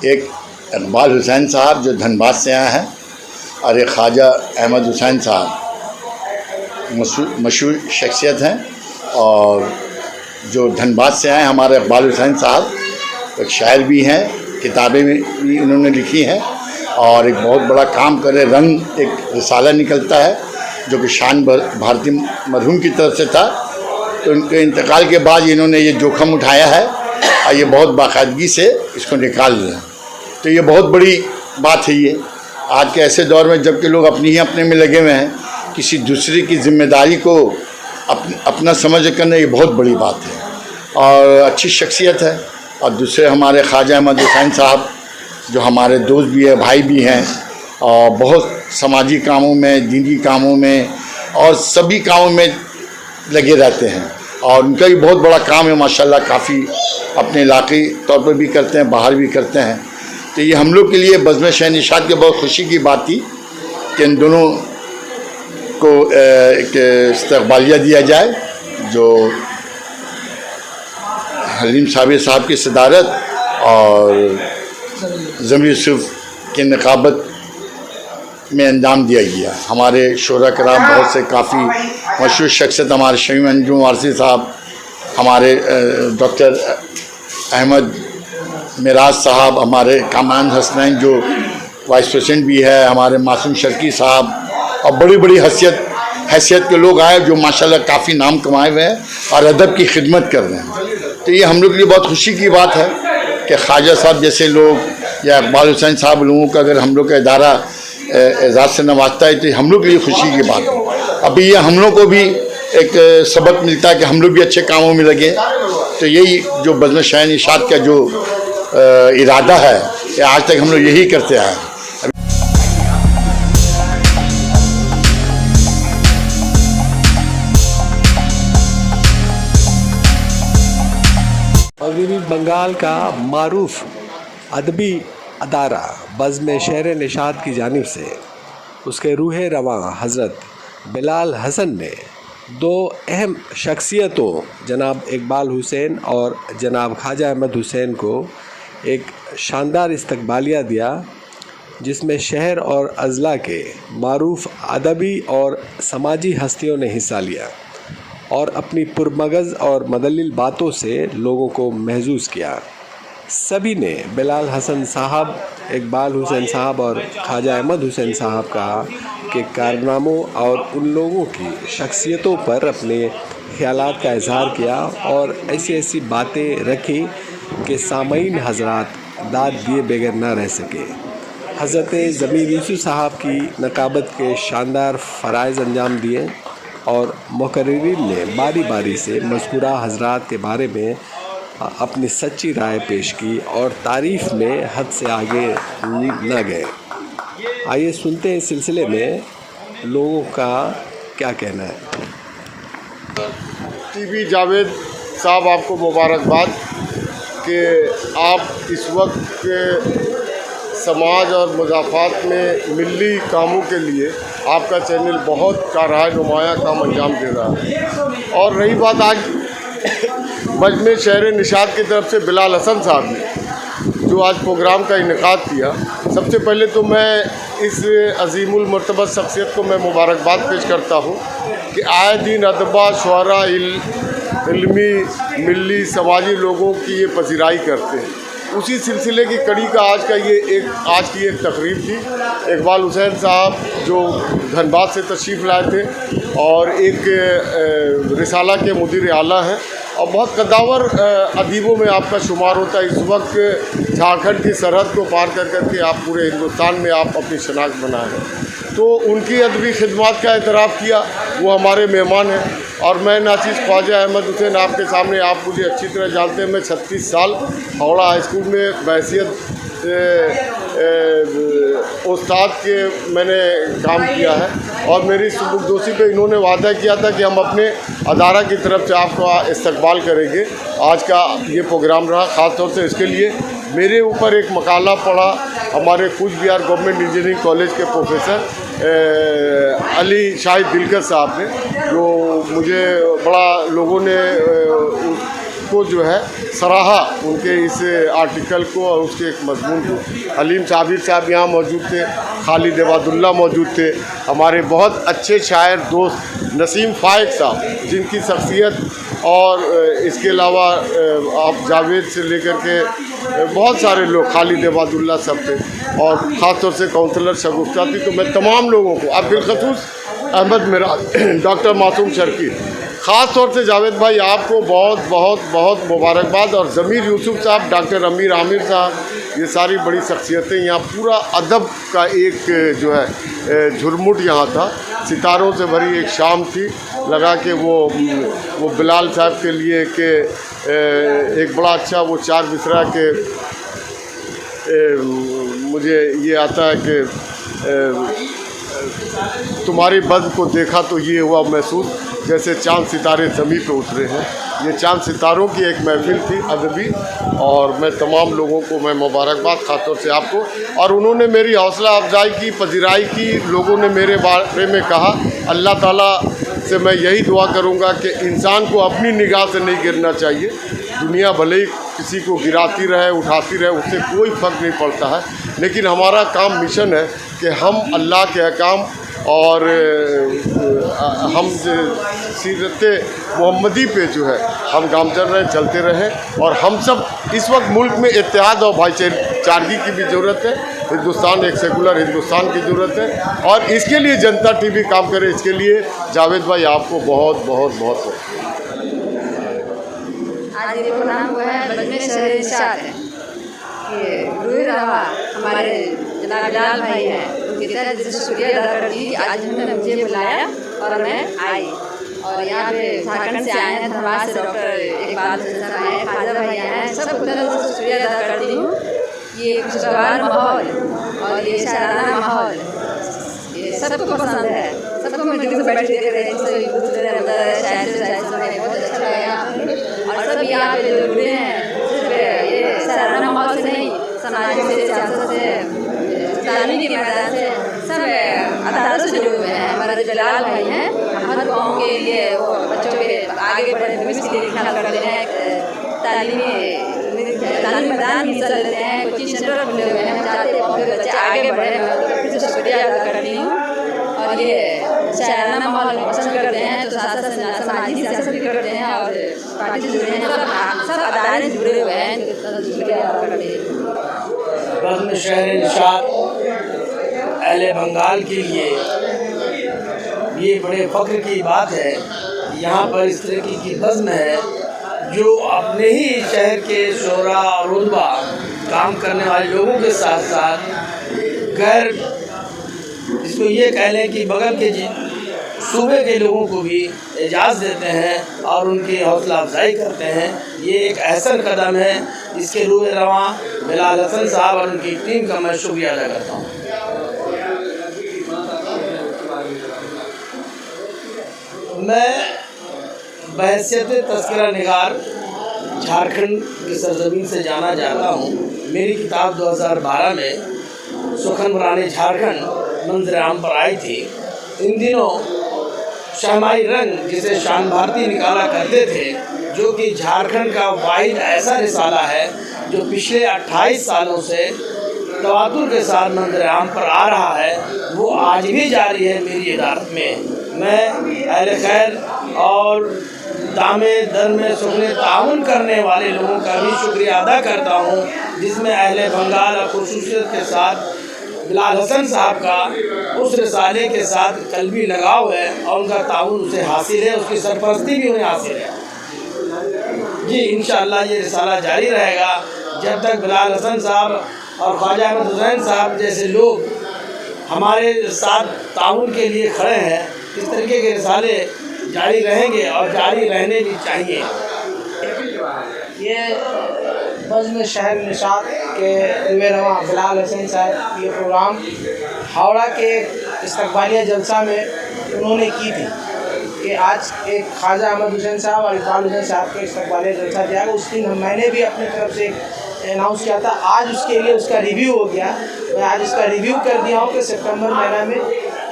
एक इकबाल हुसैन साहब जो धनबाद से आए हैं और एक ख्वाजा अहमद हुसैन साहब मशहूर शख्सियत हैं। और जो धनबाद से आए हमारे इकबाल हुसैन साहब एक शायर भी हैं, किताबें भी इन्होंने लिखी हैं और एक बहुत बड़ा काम करे। रंग एक रिसाला निकलता है जो कि शान भारती मरहूम की तरफ से था, तो उनके इंतकाल के बाद इन्होंने ये जोखम उठाया है और ये बहुत बाकायदगी से इसको निकाल रहे हैं। तो ये बहुत बड़ी बात है। ये आज के ऐसे दौर में जबकि लोग अपनी ही अपने में लगे हुए हैं, किसी दूसरे की जिम्मेदारी को अपना समझ करना ये बहुत बड़ी बात है और अच्छी शख्सियत है। और दूसरे हमारे ख्वाजा अहमद हुसैन साहब जो हमारे दोस्त भी है, भाई भी हैं और बहुत समाजी कामों में, दीनी कामों में और सभी कामों में लगे रहते हैं। और उनका भी बहुत बड़ा काम है माशाल्लाह, काफ़ी अपने इलाक़ाई तौर पर भी करते हैं, बाहर भी करते हैं। तो ये हम लोग के लिए बज़्म शह निशात के बहुत खुशी की बात थी कि इन दोनों को एक इस्तक़बालिया दिया जाए, जो हलीम साबिर साहब की सदारत और ज़मीर यूसुफ़ की निकाबत में अंजाम दिया गया। हमारे शोरा कराम बहुत से काफ़ी मशहूर शख्सियत, हमारे शमीम अंजुम वारसी साहब, हमारे डॉक्टर अहमद मिराज साहब, हमारे कामरान हसनैन जो वाइस प्रेसिडेंट भी है, हमारे मासूम शर्की साहब और बड़ी बड़ी हैसियत के लोग आए जो माशाल्लाह काफ़ी नाम कमाए हुए हैं और अदब की खिदमत कर रहे हैं। तो ये हम लोग के लिए बहुत खुशी की बात है कि ख्वाजा साहब जैसे लोग या इकबाल हुसैन साहब लोगों का अगर हम लोग का इदारा एजाज़ से नवाजता है तो हम लोग के लिए खुशी की बात है। अभी ये हम लोग को भी एक सबक मिलता है कि हम लोग भी अच्छे कामों में लगे। तो यही जो बज़्म शह निशात का जो इरादा है कि आज तक हम लोग यही करते आए हैं। मग़रिबी बंगाल का मारूफ अदबी अदारा बज़्म शेर निशात की जानिब से उसके रूह रवां हज़रत बिलाल हसन ने दो अहम शख्सियतों जनाब इकबाल हुसैन और जनाब ख्वाजा अहमद हुसैन को एक शानदार इस्तक़बालिया दिया, जिसमें शहर और अज़ला के मारूफ अदबी और समाजी हस्तियों ने हिस्सा लिया और अपनी पुरमगज़ और मदलिल बातों से लोगों को महज़ूज़ किया। सभी ने बिलाल हसन साहब, इकबाल हुसैन साहब और ख्वाजा अहमद हुसैन साहब के कारनामों और उन लोगों की शख्सियतों पर अपने ख़यालात का इज़हार किया और ऐसी ऐसी बातें रखी कि सामईन हज़रात दाद दिए बगैर ना रह सके। हज़रत ज़मीर यूसुफ़ साहब की नकाबत के शानदार फ़राइज़ अंजाम दिए और मुक़र्रिरीन ने बारी बारी से मज़कूरा हज़रात के बारे में अपनी सच्ची राय पेश की और तारीफ़ में हद से आगे न गए। आइए सुनते हैं इस सिलसिले में लोगों का क्या कहना है। टीवी जावेद साहब, आपको मुबारकबाद कि आप इस वक्त के समाज और मुज़ाफ़ात में मिली कामों के लिए आपका चैनल बहुत कारहा नुमाया काम अंजाम दे रहा है। और रही बात आज बज़्म शेर निशात की तरफ से बिलाल हसन साहब ने जो आज प्रोग्राम का इनेकाद किया, सबसे पहले तो मैं इस अज़ीमुल मर्तबा शख्सियत को मैं मुबारकबाद पेश करता हूँ कि आए दिन अदबा, शुअरा, इल्मी, मिली, समाजी लोगों की ये पज़ीराई करते हैं। उसी सिलसिले की कड़ी का आज की एक तकरीब थी। इकबाल हुसैन साहब जो धनबाद से तशरीफ़ लाए थे और एक रिसाला के मुदीर आला हैं और बहुत कद्दावर अदीबों में आपका शुमार होता है। इस वक्त झारखंड की सरहद को पार कर के आप पूरे हिंदुस्तान में आप अपनी शनाख्त बनाए हैं। तो उनकी अदबी खिदमत का एतराफ़ किया, वो हमारे मेहमान हैं। और मैं नाचीज़ ख्वाजा अहमद हुसैन आपके सामने, आप मुझे अच्छी तरह जानते हैं, मैं 36 साल हावड़ा हाई स्कूल में बहैसियत उस्ताद के मैंने काम किया है और मेरी सुबुकदोशी पे इन्होंने वादा किया था कि हम अपने अदारा की तरफ से आपका इस्तकबाल करेंगे। आज का ये प्रोग्राम रहा, ख़ास तौर से इसके लिए मेरे ऊपर एक मकाला पढ़ा हमारे Cooch Behar government engineering college के प्रोफेसर अली शाहिद दिलकर साहब ने, जो मुझे बड़ा लोगों ने को जो है सराहा, उनके इस आर्टिकल को और उसके एक मजमून को। हलीम साबिर साहब यहाँ मौजूद थे, खालिद इबादुल्ला मौजूद थे, हमारे बहुत अच्छे शायर दोस्त नसीम फ़ाइक साहब, जिनकी शख्सियत और इसके अलावा आप जावेद से लेकर के बहुत सारे लोग, खालिद इबादुल्ला सब थे, और ख़ास तौर से काउंसलर शगुफ्ता थी। तो मैं तमाम लोगों को, अब बिलखसूस अहमद मिराज, डॉक्टर मासूम शर्की, ख़ास तौर से जावेद भाई आपको बहुत बहुत बहुत मुबारकबाद, और ज़मीर यूसुफ साहब, डॉक्टर अमीर आमिर साहब, ये सारी बड़ी शख्सियतें, यहाँ पूरा अदब का एक जो है झुरमुट यहाँ था, सितारों से भरी एक शाम थी। लगा कि वो बिलाल साहब के लिए कि एक बड़ा अच्छा वो चार मिसरा के मुझे ये आता है कि तुम्हारी बज़्म को देखा तो ये हुआ महसूस जैसे चांद सितारे ज़मीन पे उतरे हैं। ये चांद सितारों की एक महफिल थी अदबी, और मैं तमाम लोगों को मैं मुबारकबाद, ख़ासतौर से आपको, और उन्होंने मेरी हौसला अफजाई की, पजीराई की। लोगों ने मेरे बारे में कहा, अल्लाह ताला से मैं यही दुआ करूँगा कि इंसान को अपनी निगाह से नहीं गिरना चाहिए। दुनिया भले ही किसी को गिराती रहे, उठाती रहे, उससे कोई फ़र्क नहीं पड़ता है, लेकिन हमारा काम मिशन है कि हम अल्लाह के अहकाम और हम सीरत मोहम्मदी पे जो है हम गामजन रहें, चलते रहें। और हम सब इस वक्त मुल्क में इत्तेहाद और भाईचारगी की भी ज़रूरत है। हिंदुस्तान एक सेकुलर हिंदुस्तान की ज़रूरत है, और इसके लिए जनता टीवी काम करे। इसके लिए जावेद भाई आपको बहुत बहुत बहुत आज ये प्रोग्राम हुआ है बजमे शहर निशात है। ये रूही रवा हमारे जनाब बिलाल भाई हैं, उनकी तरह जैसे शुक्रिया अदा करती हूँ कि आज उन्होंने मुझे बुलाया और मैं आई। और यहाँ पे झारखंड से आए हैं, धनबाद से डॉक्टर इकबाल साहब आए हैं, ख्वाजा भाई आए हैं, सबको तरह से शुक्रिया अदा करती हूँ। ये खुशगवार माहौल और ये शाराना माहौल ये सबको पसंद है, सबको मैं दिल से बैठ देख रहे हैं, शायर बहुत अच्छा लगा। और सब यहाँ पे जो जुड़े हैं सिर्फ ये शाराना माहौल से नहीं, समाज से, सियासत से, तालीमी के मैदान से, सब अदालतों से जुड़े हुए हैं। हमारे जो बिलाल भाई हैं, हर गाँव के लिए वो बच्चों के आगे बढ़े भविष्य के लिए ख्याल करते हैं, तालीमी मैदान हिस्सा लेते हैं, कोचिंग सेंटर खुले हुए हैं, चाहते हैं बच्चे आगे बढ़े। मैं फिर से शुक्रिया अदा करती हूँ। और ये शाराना माहौल पसंद करते हैं तो साथ साथ समाजी सियासत भी करते हैं और पार्टी से जुड़े हैं, सब अदालत से जुड़े हुए हैं, शुक्रिया अदा करते हैं। बज़्म शहर निशात अहले बंगाल के लिए ये बड़े फ़ख्र की बात है। यहाँ पर इस तरीके की बज़्म है जो अपने ही शहर के शोरा और रुतबा काम करने वाले लोगों के साथ साथ गैर, इसको ये कह लें कि बगल के सूबे के लोगों को भी इजाज़त देते हैं और उनकी हौसला अफजाई करते हैं। ये एक अहसन कदम है। इसके रूह रवां बिलाल हसन साहब और उनकी टीम का मैं शुक्रिया अदा करता हूँ। मैं बहैसियत तज़किरा निगार झारखंड की सरज़मीन से जाना चाहता हूँ। मेरी किताब 2012 में सुखनपुराने झारखंड मंजर आम पर आई थी। इन दिनों शहमाई रंग जिसे शान भारती निकाला करते थे, जो कि झारखंड का वाहिद ऐसा रिसाला है जो पिछले 28 सालों से तवातुर के साथ मंजर आम पर आ रहा है, वो आज भी जारी है मेरी इदारत में। मैं अहले खैर और दामे दर में सुखने ताउन करने वाले लोगों का भी शुक्रिया अदा करता हूँ, जिसमें अहले बंगाल और खुसूसियत के साथ बिलाल हसन साहब का उस रिसाले के साथ कल्बी लगाव है और उनका ताउन उसे हासिल है, उसकी सरपरस्ती भी उन्हें हासिल है। जी इंशाअल्लाह ये रिसाला जारी रहेगा जब तक बिलाल हसन साहब और ख्वाजा अहमद हुसैन साहब जैसे लोग हमारे साथ ताउन के लिए खड़े हैं। इस तरीके के रिसाले जारी रहेंगे और जारी रहने भी चाहिए। ये बज़्म शहर निशात के रूह रवां बिलाल हसन साहब ये प्रोग्राम हावड़ा के इस्तकबालिया जलसा में उन्होंने की थी कि आज एक ख्वाजा अहमद हुसैन साहब और इकबाल हुसैन साहब के इस्तकबालिया जलसा जाएगा। उस दिन मैंने भी अपनी तरफ से अनाउंस किया था। आज उसके लिए उसका रिव्यू हो गया। मैं आज इसका रिव्यू कर दिया हूँ कि सितंबर महीना में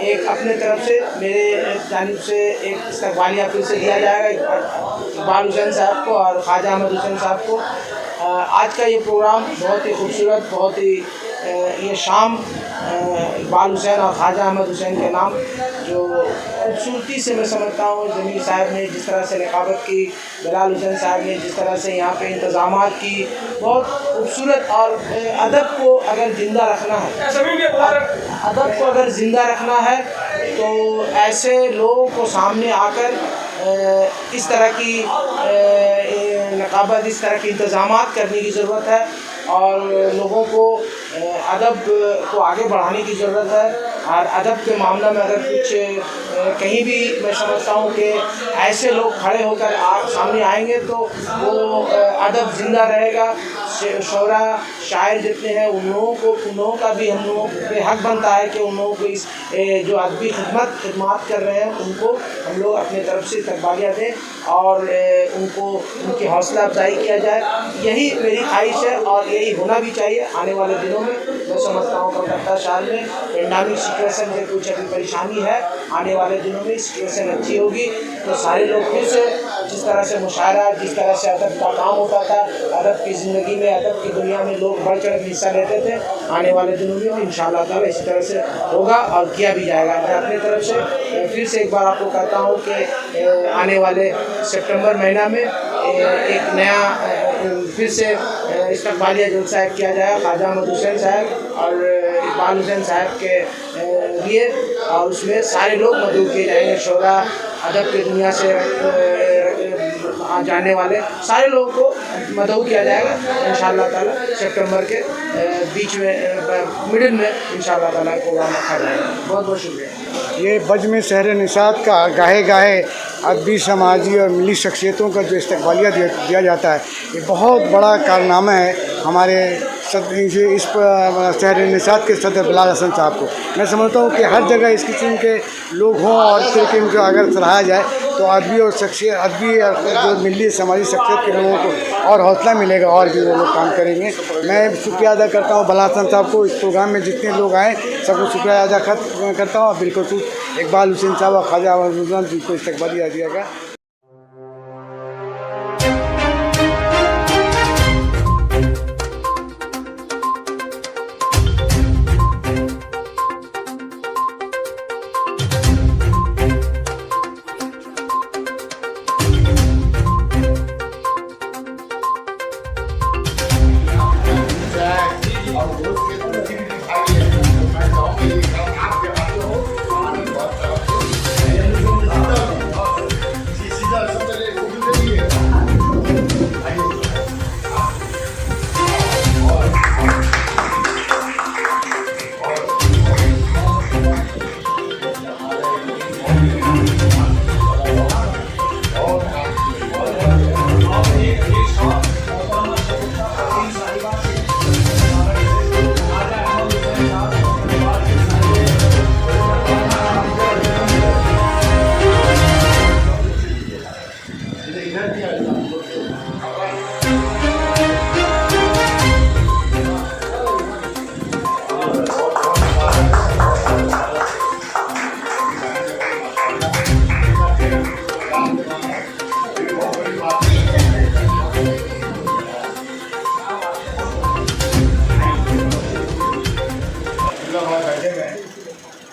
एक अपने तरफ से मेरे जानिब से एक इस्तकबालिया फिर से दिया जाएगा। इकबाल हुसैन साहब को और ख्वाजा अहमद हुसैन साहब को। आज का ये प्रोग्राम बहुत ही खूबसूरत, बहुत ही ये शाम इकबाल हुसैन और ख्वाजा अहमद हुसैन के नाम जो खूबसूरती से मैं समझता हूँ, जमील साहब ने जिस तरह से निकाबत की, बिलाल हुसैन साहब ने जिस तरह से यहाँ पे इंतज़ामात की, बहुत खूबसूरत। और अदब को अगर ज़िंदा रखना है, अदब को अगर ज़िंदा रखना है तो ऐसे लोगों को सामने आकर इस तरह की निकाबत, इस तरह के इंतज़ामात करने की ज़रूरत है और लोगों को अदब को आगे बढ़ाने की ज़रूरत है। और अदब के मामला में अगर कुछ कहीं भी मैं समझता हूँ कि ऐसे लोग खड़े होकर सामने आएंगे तो वो अदब ज़िंदा रहेगा। शोरा शायर जितने हैं उन लोगों का भी हम लोगों पे हक बनता है कि उन लोगों को इस जो अदबी खिदमत कर रहे हैं उनको हम लोग अपने तरफ से तकबालियाँ दें और उनको उनकी हौसला अफजाई किया जाए। यही मेरी ख्वाहिश है और यही होना भी चाहिए आने वाले दिनों में। मैं समझता हूँ कलकत्ता शहर में पेंडेमिक सिचुएशन में कुछ अभी परेशानी है, आने वाले दिनों में सिचुएशन अच्छी होगी तो सारे लोग फिर से जिस तरह से मुशायरा, जिस तरह से अदब का काम होता था, अदब की ज़िंदगी में, अदब की दुनिया में लोग बढ़ चढ़ हिस्सा लेते थे, आने वाले दिनों में इंशाअल्लाह ताला इसी तरह से होगा और किया भी जाएगा। मैं अपनी तरफ से फिर से एक बार आपको कहता हूँ कि आने वाले सितंबर महीना में एक नया फिर से इस्तकबालिया जलसा किया जाएगा ख्वाजा अहमद हुसैन साहब और इकबाल हुसैन साहब के लिए, और उसमें सारे लोग मदऊ किए जाएंगे। शोरा, अदब की दुनिया से जाने वाले सारे लोगों को मदऊ किया जाएगा इंशाअल्लाह ताला। सितंबर के बीच में, मिडिल में इंशाअल्लाह ताला प्रोग्राम रखा जाएगा। बहुत बहुत शुक्रिया। ये बज़्म शहर निसात का गाहे गाहे अदबी, समाजी और मिली शख्सियतों का जो इस्तकबालिया दिया जाता है, ये बहुत बड़ा कारनामा है हमारे इस शहर निसात के सदर बिलाल हसन साहब को। मैं समझता हूँ कि हर जगह इस किस्म के लोग हों और इस तरीके इनको अगर सराहा जाए तो अदबी और जो मिली समाजी शख्सियत के लोगों को और हौसला मिलेगा और भी वो लोग काम करेंगे। मैं शुक्रिया अदा करता हूँ बिलाल हसन साहब को, इस प्रोग्राम में जितने लोग आए सबको शुक्रिया अदा करता हूँ। बिल्कुल इकबाल हुसैन साहब और ख्वाजा अहमद हुसैन जिनको इस्तकबालिया दिया गया।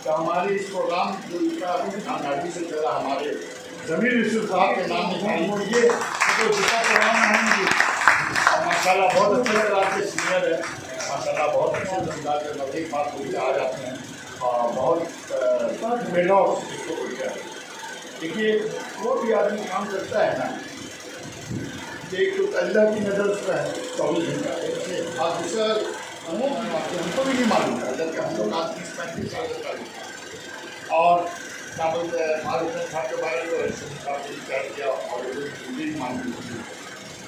हमारे इस प्रोग्राम जो कामयाबी से चला, हमारे जमील यूसुफ साहब के नाम निकाली ये तो जितना प्रोग्राम होंगे माशाल्लाह बहुत अच्छे तरह से सीनियर है, माशाल्लाह बहुत अच्छे अंदाज में नजदीक बात बोलते आ जाते हैं और बहुत बेलौर इसको बोलते हैं। देखिए वो भी आदमी काम करता है ना, एक तो अल्लाह की नज़र पर है 24 घंटा, और दूसरा हमको भी नहीं मालूम था जबकि हम लोग आज 30-35 साल से और क्या बोलते हैं मालूम साहब के बारे में किया और मालूम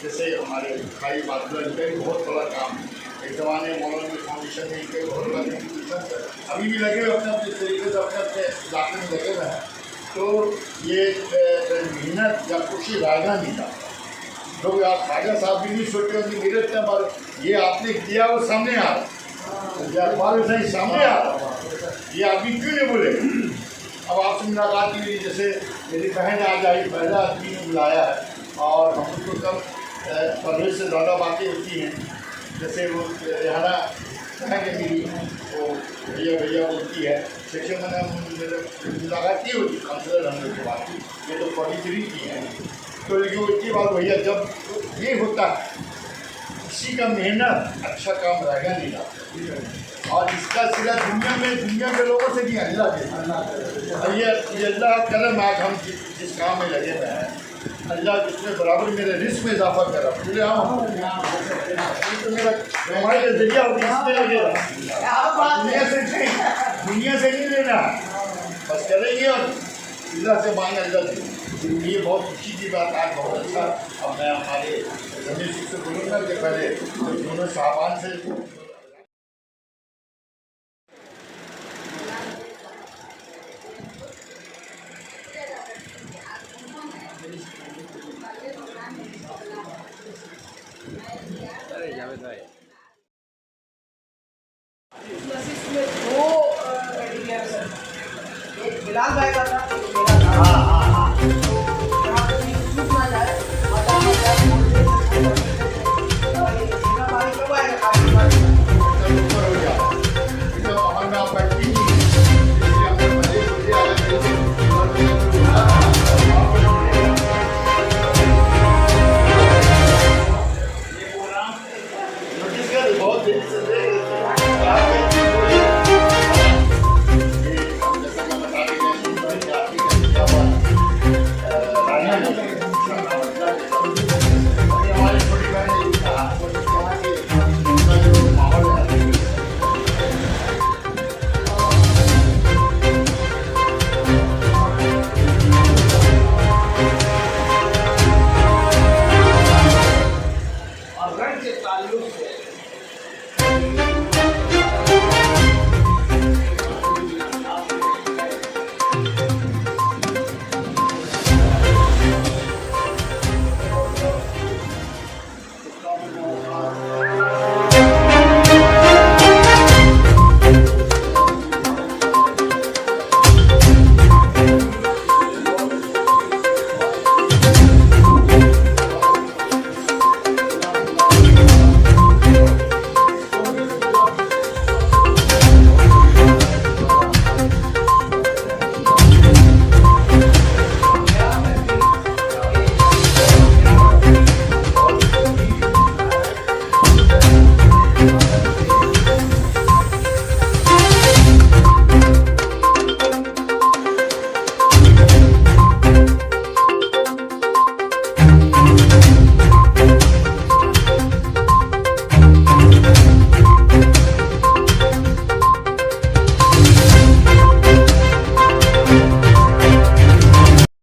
जैसे हमारे भाई बादल इनका भी बहुत बड़ा काम है। एक ज़माने मौलाना फाउंडेशन में इनके बहुत बड़ा इंस्टीट्यूशन है, अभी भी लगे हुए अपने अपने तरीके से अपने अपने इलाके में लगे हुए हैं। तो ये मेहनत या खुशी रायगा नहीं था लोग आप ख्वाजा साहब भी नहीं सोचते उनकी मेहनत है, पर ये आपने किया वो सामने आ रहा, सही सामने आ रहा, ये आदमी क्यों नहीं बोले। अब आपसे मुलाकात हुई, जैसे मेरी बहन आज आई, पहला आदमी ने बुलाया है और हम उसको कब परवेज से ज़्यादा बातें होती हैं, जैसे वो रिहाना कहेंगे मेरी वो भैया भैया बोलती है, सेक्शन मैंने मुलाकाती होती काउंसलर हम लोग की बात ये तो 43 की है। तो लेकिन वो इतनी बात भैया जब ये होता है किसी का मेहनत अच्छा काम रहेगा नहीं रहा, और इसका सिला दुनिया के लोगों से भी अल्लाह देता। ये अल्लाह करम आज हम जिस काम में लगे हुए हैं, अल्लाह जिसमें बराबर मेरे रिस्क में इजाफा कर रहा बोले तो मेरा कमाई का जरिया होगी इसमें लगेगा, दुनिया से नहीं लेना, बस करेंगे और अल्लाह से मांगे अल्लाह दे। ये बहुत खुशी की बात आज बहुत अच्छा। अब मैं हमारे रमेश जी से बोलूँगा कि पहले दोनों साहबान से दो एक बिलाल भाई का था, एक मेरा था।